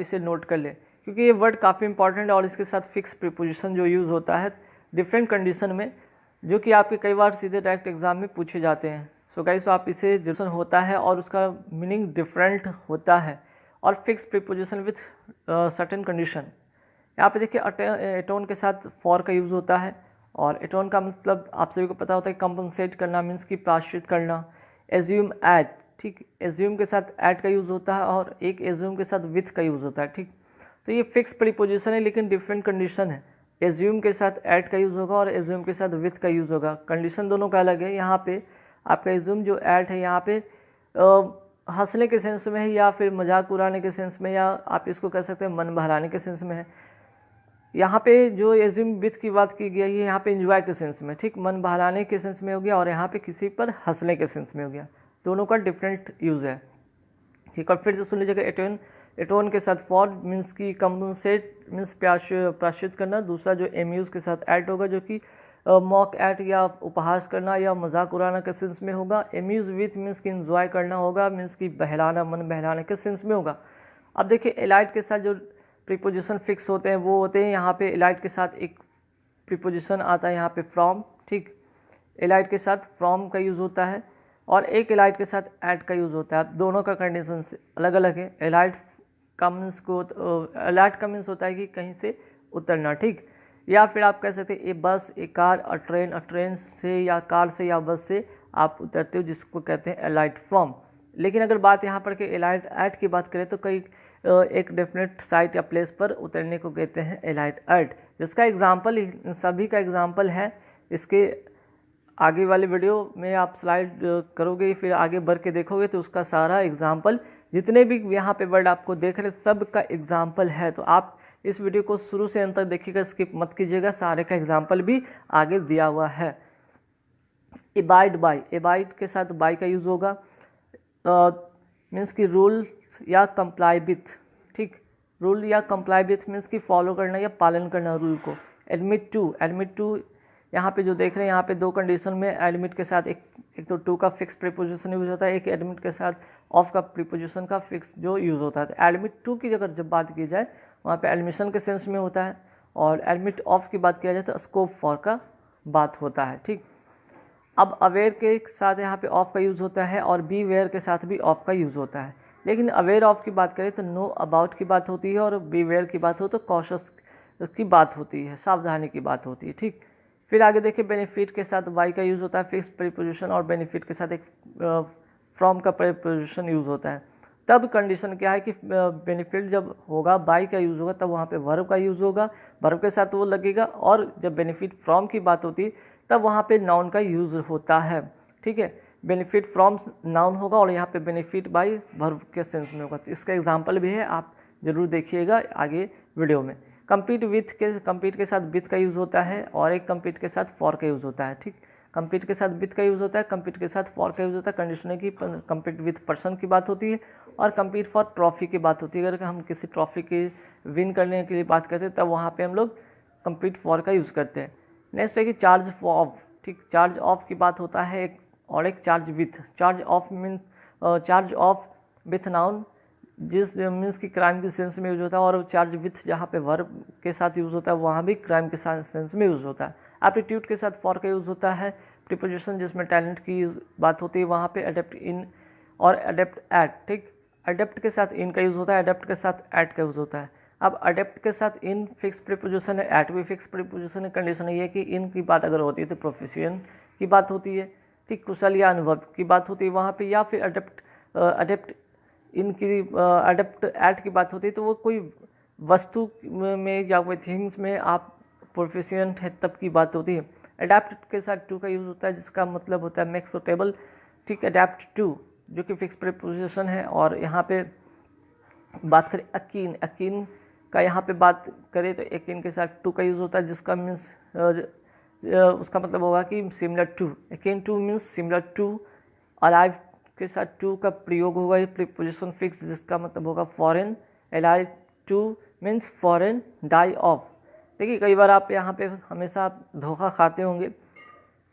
इसे नोट कर लें, क्योंकि ये वर्ड काफ़ी इंपॉर्टेंट है और इसके साथ फिक्स प्रीपोजिशन जो यूज़ होता है डिफरेंट कंडीशन में, जो कि आपके कई बार सीधे डायरेक्ट एग्जाम में पूछे जाते हैं। सो गाइस, तो आप इसे डिफरेंट होता है और उसका मीनिंग डिफरेंट होता है, और fix preposition with certain condition. यहाँ पे देखिए एटोन के साथ फॉर का यूज़ होता है, और एटोन का मतलब आप सभी को पता होता है कंपनसेट करना, मीन्स कि प्रायश्चित करना। एज्यूम एट, ठीक, एज्यूम के साथ एट का यूज़ होता है, और एक एज्यूम के साथ विथ का यूज़ होता है, ठीक। तो ये फिक्स प्रीपोजिशन है लेकिन डिफरेंट कंडीशन है। एज्यूम के साथ एट का यूज़ होगा और एज्यूम के साथ विथ का यूज़ होगा, कंडीशन दोनों का अलग है। यहाँ पे आपका एज्यूम जो एट है यहाँ पे हंसने के सेंस में है, या फिर मजाक उड़ाने के सेंस में, या आप इसको कह सकते हैं मन बहलाने के सेंस में है। यहाँ पे जो एज्यूम विथ की बात की गई है यहाँ पे एंजॉय के सेंस में, ठीक, मन बहलाने के सेंस में हो गया, और यहाँ पे किसी पर हंसने के सेंस में हो गया। दोनों का डिफरेंट यूज़ है, ठीक। और फिर से सुन लीजिएगा, एटोन, एटोन के साथ फॉर मीन्स की कंपनसेट मीन्स प्रायश्चित करना। दूसरा जो एम्यूज़ के साथ एट होगा, जो कि मॉक एट या उपहास करना या मजाक उड़ाना के सेंस में होगा। एम्यूज़ विथ मीन्स की एंजॉय करना होगा, मीन्स की बहलाना, मन बहलाने के सेंस में होगा। अब देखिए एलाइड के साथ जो प्रीपोजिशन फिक्स होते हैं वो होते हैं, यहाँ पे एलाइड के साथ एक प्रीपोजिशन आता है यहाँ पे फ्रॉम, ठीक। एलाइड के साथ फ्रॉम का यूज़ होता है, और एक एलाइड के साथ एट का यूज़ होता है। दोनों का कंडीशन अलग अलग है। एलाइड का मीन्स को एलाइड का मीन्स होता है कि कहीं से उतरना, ठीक, या फिर आप कह सकते हैं ए बस, ए कार, अ ट्रेन से या कार से या बस से आप उतरते हो, जिसको कहते हैं एलाइड फ्रॉम। लेकिन अगर बात यहाँ पर कि एलाइड एट की बात करें तो कई एक डेफिनेट साइट या प्लेस पर उतरने को कहते हैं एलाइड एट, जिसका एग्जाम्पल इन सभी का एग्जाम्पल है। इसके आगे वाले वीडियो में आप स्लाइड करोगे, फिर आगे बढ़ के देखोगे तो उसका सारा एग्जाम्पल, जितने भी यहाँ पे वर्ड आपको देख रहे सब का एग्जाम्पल है। तो आप इस वीडियो को शुरू से अंत तक देखिएगा, स्किप मत कीजिएगा, सारे का एग्जाम्पल भी आगे दिया हुआ है। एबाइड बाय, एबाइड के साथ बाय का यूज़ होगा, मीन्स की रूल या कंप्लाई विथ, ठीक, रूल या कंप्लाई विथ मीन्स की फॉलो करना या पालन करना रूल को। एडमिट टू, एडमिट टू यहाँ पे जो देख रहे हैं यहाँ पे दो कंडीशन में एडमिट के साथ एक तो टू का फिक्स प्रीपोजिशन यूज होता है, एक एडमिट के साथ ऑफ का प्रीपोजिशन का फिक्स जो यूज़ होता है। तो एडमिट टू की अगर जब बात की जाए वहाँ पे एडमिशन के सेंस में होता है, और एडमिट ऑफ की बात किया जाए तो स्कोप फॉर का बात होता है, ठीक। अब अवेयर के साथ यहाँ पे ऑफ का यूज़ होता है, और बी वेयर के साथ भी ऑफ का यूज़ होता है। लेकिन अवेयर ऑफ की बात करें तो नो अबाउट की बात होती है, और बी वेयर की बात हो तो कॉशस की बात होती है, सावधानी की बात होती है, ठीक। फिर आगे देखिए बेनिफिट के साथ वाई का यूज़ होता है फिक्स प्रीपोजिशन, और बेनिफिट के साथ एक फ्रॉम का प्रीपोजिशन यूज़ होता है। तब कंडीशन क्या है कि बेनिफिट जब होगा बाई का यूज़ होगा तब वहाँ पे वर्ब का यूज़ होगा, वर्ब के साथ वो लगेगा, और जब बेनिफिट फ्रॉम की बात होती है तब वहाँ पे नाउन का यूज़ होता है, ठीक है। बेनिफिट फ्रॉम नाउन होगा और यहाँ पे बेनिफिट बाय वर्ब के सेंस में होगा। तो इसका एग्जांपल भी है, आप जरूर देखिएगा आगे वीडियो में। कंपीट के साथ विथ का यूज़ होता है, और एक कंपीट के साथ फॉर का यूज़ होता है, ठीक। कंपीट के साथ विथ का यूज़ होता है, कंपीट के साथ फॉर का यूज़ होता है। कंडीशन है कि कंपीट विथ पर्सन की बात होती है, और कंपीट फॉर ट्रॉफी की बात होती है। अगर हम किसी ट्रॉफी की विन करने के लिए बात करते हैं तब वहाँ पे हम लोग कंपीट फॉर का यूज़ करते हैं। नेक्स्ट है कि चार्ज ऑफ, ठीक, चार्ज ऑफ की बात होता है एक, और एक charge with. Charge of mean charge of with noun, जिस मीन्स की क्राइम के सेंस में यूज होता है, और चार्ज विथ जहाँ पे वर्ब के साथ यूज़ होता है वहाँ भी क्राइम के साथ सेंस में यूज़ होता है। एप्टीट्यूड के साथ फॉर का यूज़ होता है। प्रीपोजिशन जिसमें टैलेंट की बात होती है वहाँ पे अडेप्ट इन और अडेप्ट एट, ठीक। अडेप्ट के साथ इन का यूज़ होता है, अडेप्ट के साथ एट का यूज़ होता है। अब अडेप्ट के साथ इन फिक्स प्रीपोजिशन है, एट भी फिक्स प्रीपोजिशन है। कंडीशन ये है कि इन की बात अगर होती है तो प्रोफेशन की बात होती है, ठीक, कुशल या अनुभव की बात होती है वहाँ पे, या फिर अडेप्ट इन की अडेप्ट एट की बात होती है तो वो कोई वस्तु में या कोई थिंग्स में आप प्रोफिशिएंट है तब की बात होती है। अडेप्ट के साथ टू का यूज़ होता है, जिसका मतलब होता है मेक सुटेबल, ठीक। अडेप्ट टू जो कि फिक्स प्रीपोजिशन है। और यहाँ पे बात करें अकीन, अकीन का यहाँ पे बात करें तो अकीन के साथ टू का यूज़ होता है, जिसका मीन्स उसका मतलब होगा कि similar to. Akin to means similar to. Alive के साथ टू का प्रयोग होगा, ये प्रीपोजिशन फिक्स, जिसका मतलब होगा foreign. Alive to means foreign. Die of, देखिए कई बार आप यहाँ पे हमेशा धोखा खाते होंगे,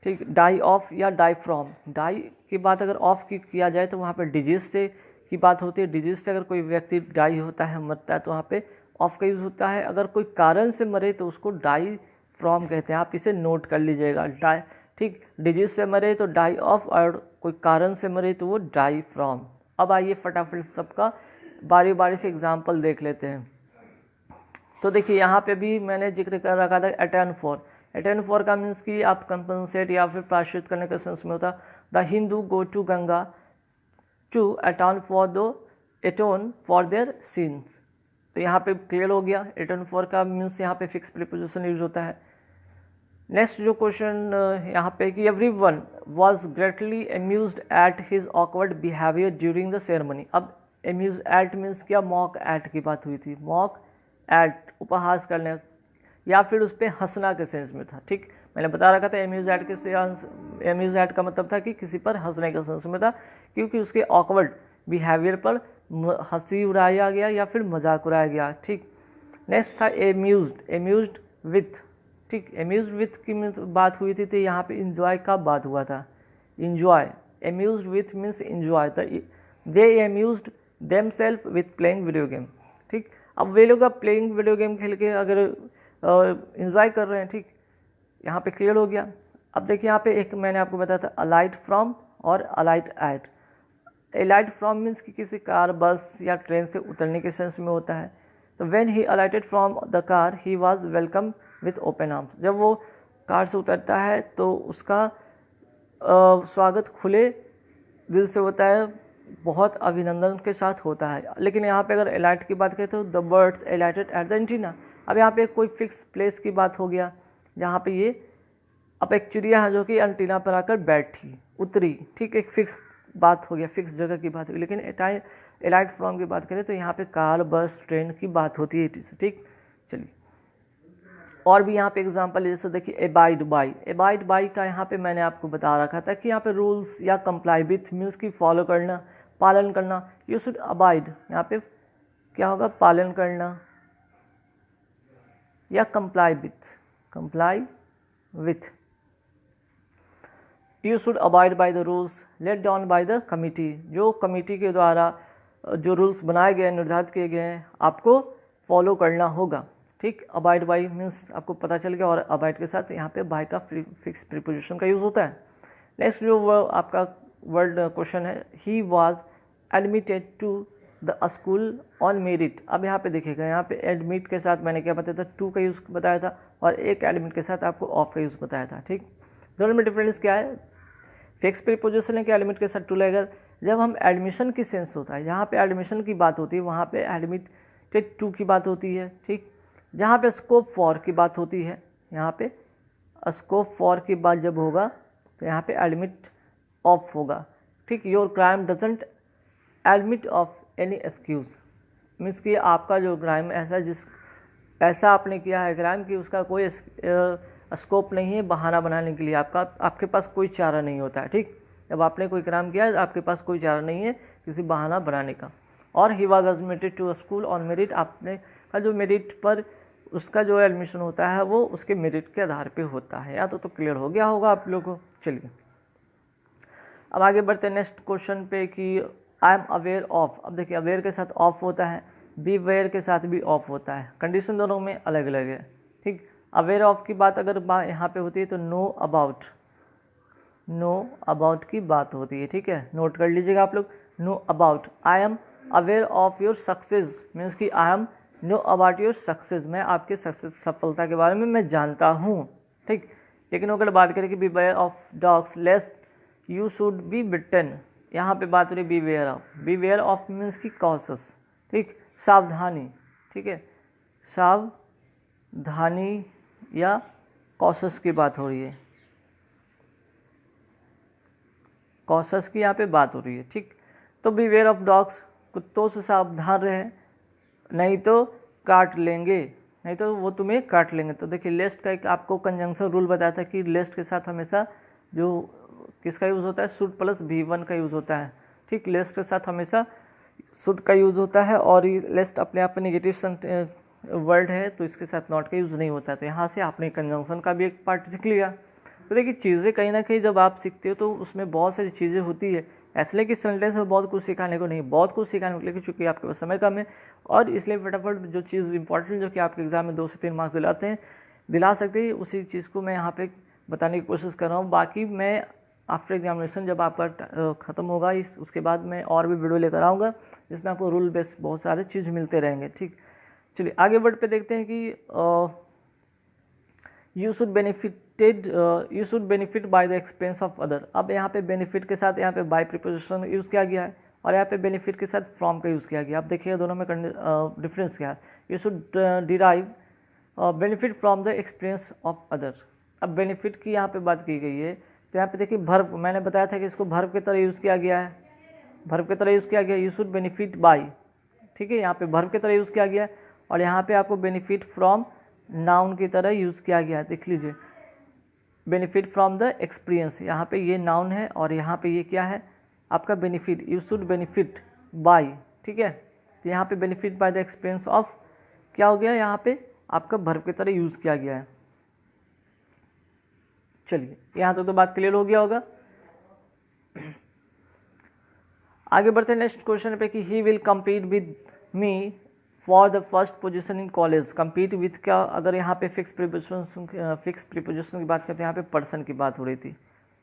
ठीक। डाई ऑफ या डाई फ्रॉम। डाई की बात अगर ऑफ की किया जाए तो वहाँ पे डिजीज से की बात होती है। डिजीज से अगर कोई व्यक्ति डाई होता है, मरता है, तो वहाँ पे ऑफ का यूज़ होता है। अगर कोई कारण से मरे तो उसको डाई फ्रॉम कहते हैं, आप इसे नोट कर लीजिएगा। डाई, ठीक, डिजीज से मरे तो डाई ऑफ, और कोई कारण से मरे तो वो डाई फ्रॉम। अब आइए फटाफट सबका बारी बारी से एग्जाम्पल देख लेते हैं। तो देखिए यहाँ पे भी मैंने जिक्र कर रखा था अटेन फॉर। अटेन फॉर का मीन्स कि आप कंपनसेट या फिर प्रायश्चित करने के सेंस में होता। The Hindu go to Ganga to atone for their sins. तो यहाँ पे क्लियर हो गया। अटेन फॉर का मीन्स यहाँ पे फिक्स प्रीपोजिशन यूज होता है। नेक्स्ट जो क्वेश्चन यहाँ पे कि everyone was greatly amused at his awkward behaviour during the ceremony. अब अम्यूज एट मीन्स क्या, मॉक एट की बात हुई थी। मॉक एट उपहास करने या फिर उस पर हंसना के सेंस में था। ठीक, मैंने बता रखा था अम्यूज एट का मतलब था कि किसी पर हंसने के सेंस में था, क्योंकि उसके ऑकवर्ड बिहेवियर पर हंसी उड़ाया गया या फिर मजाक उड़ाया गया। ठीक, नेक्स्ट था एम्यूज्ड विथ। ठीक, एम्यूज्ड विथ की बात हुई थी, तो यहाँ पे इंजॉय का बात हुआ था। Enjoy, amused with means enjoy. They amused themselves with playing video game. ठीक, अब वे लोग अब प्लेइंग वीडियो गेम खेल के अगर इंजॉय कर रहे हैं। ठीक, यहाँ पे क्लियर हो गया। अब देखिए यहाँ पे एक मैंने आपको बताया था अलाइट फ्रॉम और alight at. Alight from means कि किसी कार, बस या ट्रेन से उतरने के सेंस में होता है। तो when he अलाइटेड from the car he was welcome with open arms. जब वो कार से उतरता है तो उसका स्वागत खुले दिल से होता है, बहुत अभिनंदन के साथ होता है। लेकिन यहाँ पे अगर एलाइट की बात करें तो the birds alighted at the antenna. अब यहाँ पे कोई फिक्स प्लेस की बात हो गया, जहाँ पे ये अब एक चिड़िया है जो कि एंटीना पर आकर बैठी, उतरी। ठीक, एक फिक्स बात हो गया, फिक्स जगह की बात हुई। लेकिन एलाइट फ्रॉम की बात करें तो यहाँ पे कार, बस, ट्रेन की बात होती है। ठीक, चलिए और भी यहाँ पे एग्जांपल जैसे देखिए एबाइड बाई। एबाइड बाई का यहाँ पे मैंने आपको बता रखा था कि यहाँ पे रूल्स या कंप्लाई विथ मीन्स की फॉलो करना, पालन करना। यू शुड अबाइड, यहाँ पे क्या होगा, पालन करना, या comply with. You should abide by the rules laid down by the committee. जो कमिटी के द्वारा जो रूल्स बनाए गए, निर्धारित किए गए हैं, आपको फॉलो करना होगा। ठीक, अबाइड बाय मीन्स आपको पता चल गया। और अबाइड के साथ यहाँ पे बाय का फिक्स प्रीपोजिशन का यूज़ होता है। नेक्स्ट जो आपका वर्ड क्वेश्चन है, he was admitted to the school on merit. अब यहाँ पे देखिएगा, यहाँ पे एडमिट के साथ मैंने क्या बताया था, टू का यूज़ बताया था, और एक एडमिट के साथ आपको ऑफ का यूज़ बताया था। ठीक, दोनों में डिफरेंस क्या है, फिक्स प्रीपोजिशन है कि एडमिट के साथ टू लगेगा। जब हम एडमिशन की सेंस होता है, यहाँ पे एडमिशन की बात होती है, वहाँ पे एडमिटेड टू की बात होती है। ठीक, जहाँ पे स्कोप फॉर की बात होती है, यहाँ पे स्कोप फॉर की बात जब होगा तो यहाँ पे एडमिट ऑफ होगा। ठीक, your crime doesn't admit of any excuse. Means कि आपका जो क्राइम ऐसा आपने किया है क्राइम कि उसका कोई स्कोप नहीं है बहाना बनाने के लिए, आपके पास कोई चारा नहीं होता है। ठीक, जब आपने कोई क्राइम किया है आपके पास कोई चारा नहीं है किसी बहाना बनाने का। और he was admitted to school on merit, आपने का जो मेरिट पर उसका जो एडमिशन होता है वो उसके मेरिट के आधार पे होता है। या तो क्लियर हो गया होगा आप लोगों को। चलिए अब आगे बढ़ते हैं नेक्स्ट क्वेश्चन पे कि आई एम अवेयर ऑफ। अब देखिए अवेयर के साथ ऑफ होता है, बी वेयर के साथ भी ऑफ होता है, कंडीशन दोनों में अलग अलग है। ठीक, अवेयर ऑफ की बात अगर यहाँ पे होती है तो नो अबाउट की बात होती है। ठीक है, नोट कर लीजिएगा आप लोग, know about. I am aware of your success means कि I am know about your success, मैं आपके सफलता के बारे में मैं जानता हूँ। ठीक, लेकिन अगर बात करें कि beware of dogs lest you should be bitten, यहाँ पे बात हो रही beware of. Beware of means की कॉशस। ठीक, सावधानी। ठीक है, सावधानी या कॉशस की बात हो रही है, कॉशस की यहाँ पे बात हो रही है। ठीक, तो बी वेयर ऑफ डॉग्स, कुत्तों से सावधान रहे, नहीं तो काट लेंगे, नहीं तो वो तुम्हें काट लेंगे। तो देखिए लेस्ट का एक आपको कंजंक्शन रूल बताया था कि लेस्ट के साथ हमेशा जो किसका यूज़ होता है, शुड प्लस V1 का यूज़ होता है। ठीक, लेस्ट के साथ हमेशा शुड का यूज़ होता है, और ये लेस्ट अपने आप में नेगेटिव वर्ड है तो इसके साथ नॉट का यूज़ नहीं होता है। तो यहाँ से आपने कंजंक्शन का भी एक पार्ट सीख लिया। तो देखिए चीज़ें कहीं ना कहीं जब आप सीखते हो तो उसमें बहुत सारी चीज़ें होती है ऐसे नहीं कि सेंटेंस में बहुत कुछ सिखाने को नहीं, बहुत कुछ सिखाने को, लेकिन चूंकि आपके पास समय कम है और इसलिए फटाफट जो चीज़ इंपॉर्टेंट जो कि आपके एग्जाम में 2 से 3 मार्क्स दिला सकते हैं उसी चीज़ को मैं यहाँ पे बताने की कोशिश कर रहा हूँ। बाकी मैं आफ्टर एग्जामिनेशन जब आपका ख़त्म होगा उसके बाद मैं और भी वीडियो लेकर आऊँगा जिसमें आपको रूल बेस्ड बहुत सारे चीज़ मिलते रहेंगे। ठीक, चलिए आगे वर्ड पे देखते हैं कि you should benefit by the expense of other. अब यहाँ पे बेनिफिट के साथ यहाँ पे बाय प्रीपोजिशन यूज़ किया गया है और यहाँ पे बेनिफिट के साथ फ्रॉम का यूज़ किया गया। आप देखिए दोनों में डिफरेंस क्या है। You should derive benefit from the experience of other. अब बेनिफिट की यहाँ पे बात की गई है तो यहाँ पे देखिए भर्ब, मैंने बताया था कि इसको भर्ब की तरह यूज़ किया गया है, भर्ब की तरह यूज़ किया गया। यू शुड बेनिफिट बाय, ठीक है, यहाँ पे भर्ब की तरह यूज़ किया गया है और यहाँ पे आपको बेनिफिट फ्रॉम नाउन की तरह यूज़ किया गया है। देख लीजिए बेनिफिट फ्रॉम द एक्सपीरियंस, यहाँ पे ये नाउन है और यहाँ पे ये क्या है आपका benefit. You should benefit by, ठीक है, तो यहाँ पे benefit by the experience of क्या हो गया, यहाँ पे आपका भर्ब की तरह यूज़ किया गया है। चलिए यहाँ तक तो बात क्लियर हो गया होगा। आगे बढ़ते हैं नेक्स्ट क्वेश्चन पे कि he will compete with me for the first position in college. Compete with क्या, अगर यहाँ पे फिक्स प्रीपोजिशन की बात करते हैं, यहाँ पे पर्सन की बात हो रही थी,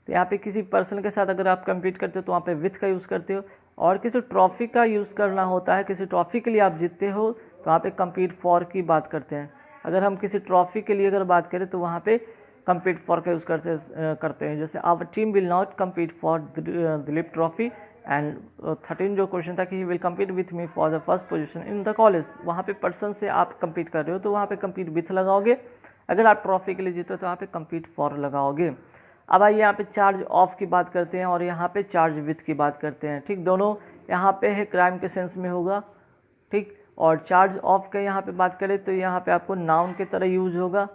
तो यहाँ पे किसी पर्सन के साथ अगर आप कम्पीट करते हो तो वहाँ पे विथ का यूज़ करते हो और किसी ट्रॉफी का यूज़ करना होता है, किसी ट्रॉफी के लिए आप जीतते हो तो वहाँ पे कम्पीट फॉर की बात करते हैं। अगर हम किसी ट्रॉफी के लिए अगर बात करें तो वहाँ पे कम्पीट फॉर का यूज़ करते हैं। जैसे our team will not compete for Duleep Trophy and 13 जो क्वेश्चन था कि he will compete with me for the first position in the college, वहाँ पे पर्सन से आप कम्पीट कर रहे हो तो वहाँ पे कम्पीट विथ लगाओगे। अगर आप ट्रॉफी के लिए जीते हो तो वहाँ पे कम्पीट फॉर लगाओगे। अब आइए यहाँ पे चार्ज ऑफ की बात करते हैं और यहाँ पे चार्ज विथ की बात करते हैं। ठीक, दोनों यहाँ पे है क्राइम के सेंस में होगा। ठीक, और चार्ज ऑफ के यहाँ पे बात करें तो यहाँ पे आपको नाउन की तरह यूज होगा।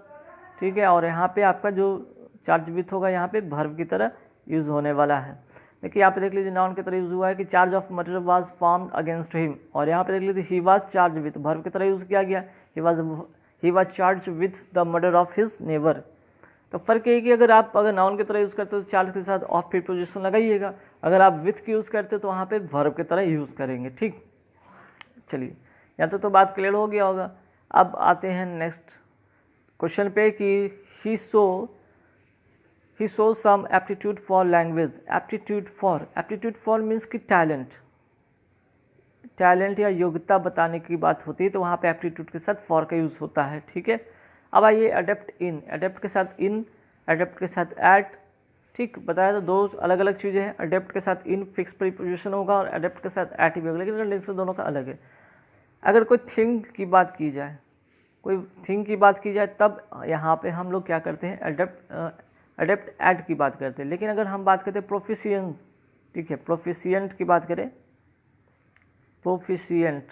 ठीक है, और यहाँ पे आपका जो चार्ज विथ होगा यहाँ पे वर्ब की तरह यूज़ होने वाला है। देखिए यहाँ पे देख लीजिए नाउन की तरह यूज़ हुआ है कि charge of murder was formed against him, और यहाँ पे देख लीजिए he was charge with, verb की तरह यूज़ किया गया, he was charge with the murder of his neighbour. तो फर्क ये कि अगर आप नाउन की तरह यूज़ करते हो तो चार्ज के साथ ऑफ प्रीपोजिशन लगाइएगा, अगर आप विथ की यूज़ करते हो तो वहाँ पे वर्ब की तरह यूज़ करेंगे। ठीक, चलिए यहाँ तो बात क्लियर हो गया होगा। अब आते हैं नेक्स्ट क्वेश्चन पे कि he show some aptitude for language. Aptitude for means कि टैलेंट या योग्यता बताने की बात होती है तो वहाँ पे एप्टीट्यूड के साथ फॉर का यूज़ होता है। ठीक है, अब आइए अडेप्ट के साथ इन, अडेप्ट के साथ एट। ठीक, बताया तो दो अलग अलग चीज़ें हैं, अडेप्ट के साथ इन फिक्स प्रीपोजिशन होगा और अडेप्ट के साथ एट भी होगा, लेकिन कंडीशन दोनों का अलग है। अगर कोई थिंग की बात की जाए तब यहाँ पे हम लोग क्या करते हैं, अडेप्ट एट की बात करते हैं। लेकिन अगर हम बात करते हैं प्रोफिशिएंट, ठीक है, प्रोफिशिएंट की बात करें, प्रोफिशिएंट,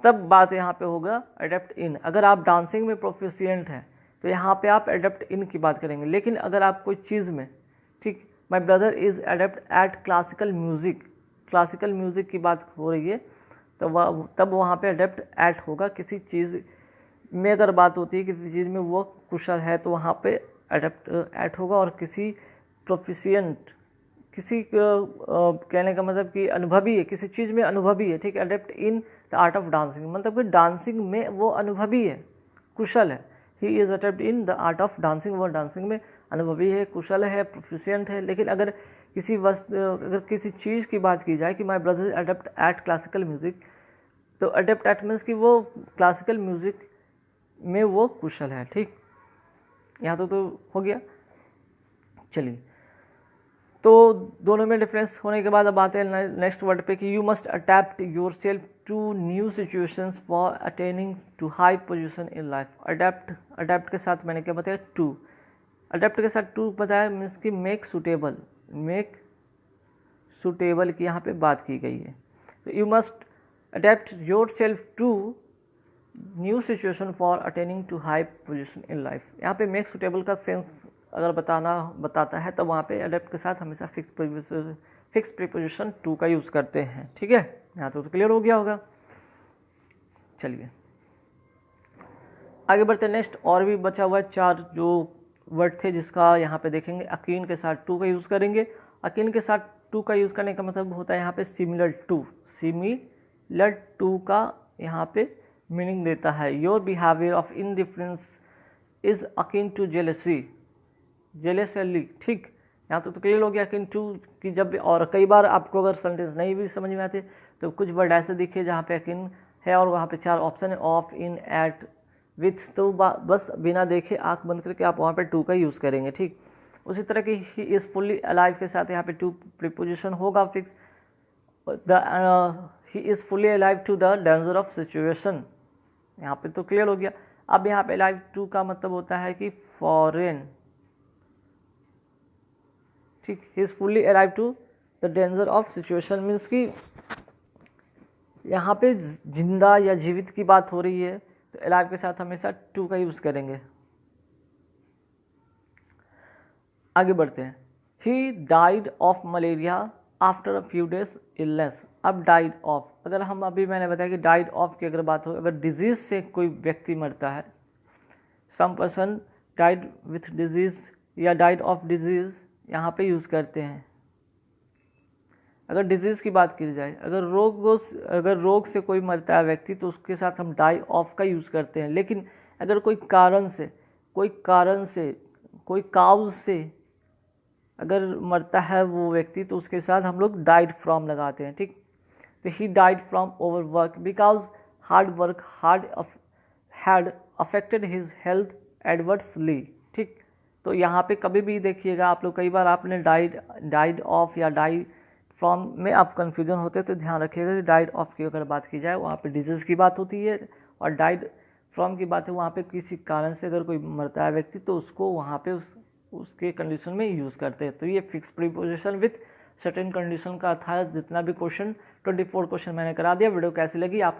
तब बात यहाँ पे होगा अडेप्ट इन। अगर आप डांसिंग में प्रोफिशिएंट हैं तो यहाँ पे आप अडेप्ट इन की बात करेंगे। लेकिन अगर आप कोई चीज़ में, ठीक, my brother is adept at classical music की बात हो रही है तो तब वहाँ पे अडेप्ट एट होगा। किसी चीज़ में अगर बात होती है किसी चीज़ में वो कुशल है तो वहाँ पे अडेप्ट एट होगा, और किसी प्रोफिशिएंट, किसी कहने का मतलब कि अनुभवी है, किसी चीज़ में अनुभवी है, ठीक है, adapt in the art of dancing, मतलब कि डांसिंग में वो अनुभवी है, कुशल है। He is adapt in the art of dancing, वो डांसिंग में अनुभवी है, कुशल है, प्रोफिशिएंट है। लेकिन अगर किसी चीज़ की बात की जाए कि my brother adept at classical music, तो अडेप्ट एट मीन्स कि वो क्लासिकल म्यूज़िक में वो कुशल है। ठीक, यहाँ तो हो गया। चलिए, तो दोनों में डिफरेंस होने के बाद अब आते हैं नेक्स्ट वर्ड पे कि you must adept your self to new situations for attaining to high position in life. Adept के साथ मैंने क्या बताया, टू, अडेप्ट के साथ टू बताया मीन्स कि मेक सुटेबल की यहाँ पे बात की गई है। तो you must adept your self to new situation for attaining to high position in life. यहाँ पे मेक सुटेबल का सेंस अगर बताता है तो वहाँ पे अडेप्ट के साथ हमेशा फिक्स प्रीपोजिशन टू का यूज़ करते हैं। ठीक है, यहाँ तो क्लियर हो गया होगा। चलिए आगे बढ़ते हैं नेक्स्ट, और भी बचा हुआ 4 जो वर्ड थे जिसका यहाँ पे देखेंगे। अकीन के साथ टू का यूज़ करेंगे, अकीन के साथ टू का यूज़ करने का मतलब होता है यहाँ पे सिमिलर टू का यहाँ पे मीनिंग देता है। Your behaviour of indifference is akin to jealousy, ठीक। यहाँ तो क्लियर हो गया अकिन टू की जब, और कई बार आपको अगर सेंटेंस नहीं भी समझ में आते तो कुछ वर्ड ऐसे दिखे जहाँ पे अकिन है और वहाँ पे 4 ऑप्शन है, ऑफ, इन, एट, विथ, तो बस बिना देखे आंख बंद करके आप वहाँ पे टू का यूज़ करेंगे, ठीक। उसी तरह की ही इज़ फुल्ली अलाइव के साथ यहाँ पे टू प्रीपोजिशन होगा fix. He is fully alive to the danger of situation, यहाँ पे तो क्लियर हो गया। अब यहाँ पे अलाइव टू का मतलब होता है कि फॉरेन, ठीक। He is fully alive to the danger of situation means कि यहाँ पे जिंदा या जीवित की बात हो रही है तो अलाइव के साथ हमेशा टू का यूज़ करेंगे। आगे बढ़ते हैं। He died of malaria after a few days illness. अब डाइड ऑफ, अगर हम अभी मैंने बताया कि डाइड ऑफ की अगर बात हो, अगर डिजीज़ से कोई व्यक्ति मरता है, some person died with disease या डाइड ऑफ डिजीज़ यहाँ पे यूज़ करते हैं। अगर डिजीज़ की बात की जाए, अगर रोग से कोई मरता है व्यक्ति तो उसके साथ हम डाई ऑफ का यूज़ करते हैं। लेकिन अगर कोई कारण से कोई काउज से अगर मरता है वो व्यक्ति तो उसके साथ हम लोग डाइड फ्रॉम लगाते हैं, ठीक। तो he died from over work because hard work had affected his health adversely, ठीक। तो यहाँ पे कभी भी देखिएगा आप लोग, कई बार आपने डाइड ऑफ या डाई फ्रॉम में आप कन्फ्यूजन होते हैं तो ध्यान रखिएगा कि डाइड ऑफ की अगर बात की जाए वहाँ पे डिजीज़ की बात होती है, और डाइड फ्रॉम की बात है वहाँ पे किसी कारण से अगर कोई मरता है व्यक्ति तो उसको वहाँ पे उसके कंडीशन में यूज़ करते हैं। तो ये fix preposition with certain condition का था। जितना भी क्वेश्चन 24 क्वेश्चन मैंने करा दिया। वीडियो कैसी लगी आप